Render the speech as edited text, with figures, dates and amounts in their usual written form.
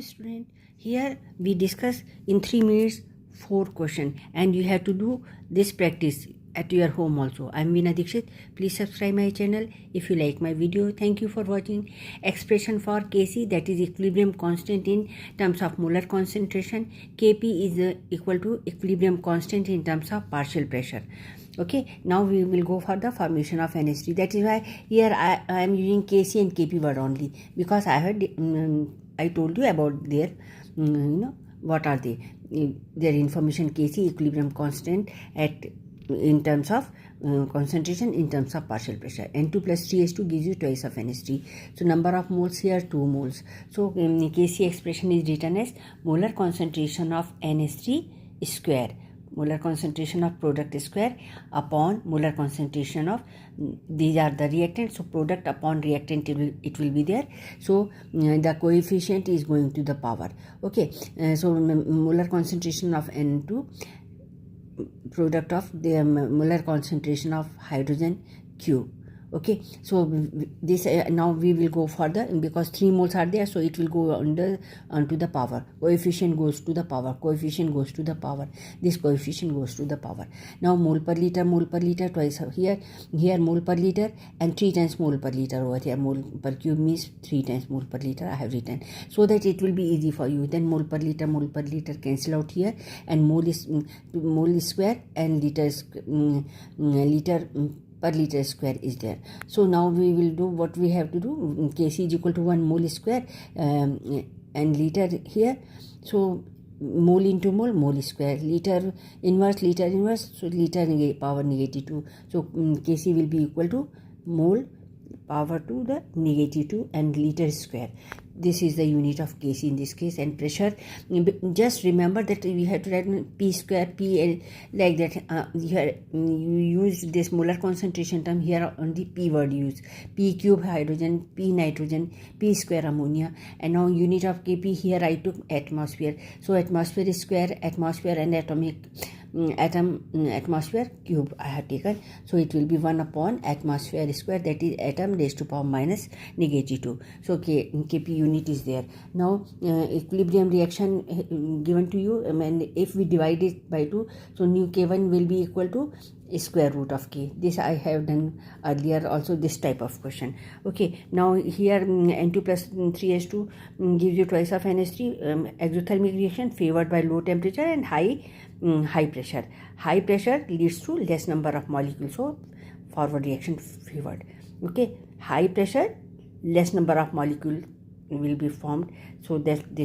student, here we discuss in 3 minutes 4 questions and you have to do this practice at your home also. I am Veena Dixit. Please subscribe my channel if you like my video. Thank you for watching. Expression for Kc, that is equilibrium constant in terms of molar concentration. Kp is equal to equilibrium constant in terms of partial pressure. Okay, now we will go for the formation of NH3. That is why here I am using Kc and Kp word only, because I heard I told you about their what are they, their information. Kc equilibrium constant at in terms of concentration in terms of partial pressure. N2 plus 3H2 gives you twice of NH3. So number of moles here 2 moles. So Kc expression is written as molar concentration of NH3 square, molar concentration of product square upon molar concentration of, these are the reactants, so product upon reactant it will be there. So the coefficient is going to the power. Okay, so molar concentration of N2 product of the molar concentration of hydrogen Q. Okay, so this now we will go further, because 3 moles are there, so it will go onto the power. Coefficient goes to the power, coefficient goes to the power, this coefficient goes to the power. Now mole per liter twice here mole per liter and 3 times mole per liter over here. Mole per cube means 3 times mole per liter I have written, so that it will be easy for you. Then mole per liter cancel out here, and mole is square and liter per liter square is there. So now we will do what we have to do. Kc is equal to 1 mole square and liter here. So mole into mole square, liter inverse, so liter power negative 2. So Kc will be equal to mole power to the negative 2 and liter square. This is the unit of Kc in this case. And pressure, just remember that we have to write P square, PL, like that. Here you use this molar concentration term, here only P word used. P cube hydrogen, P nitrogen, P square ammonia. And now unit of Kp, here I took atmosphere. So atmosphere is square, atmosphere and atmosphere cube I have taken. So it will be 1 upon atmosphere square, that is atom raised to power minus negative 2. So Kp unit is there. Now equilibrium reaction given to you, and if we divide it by 2, so nu K1 will be equal to square root of K. This I have done earlier also, this type of question. Okay, now here N2 plus 3H2 gives you twice of NH3. Exothermic reaction favored by low temperature and high pressure. High pressure leads to less number of molecules, so forward reaction favored. Okay, high pressure, less number of molecules will be formed, so that this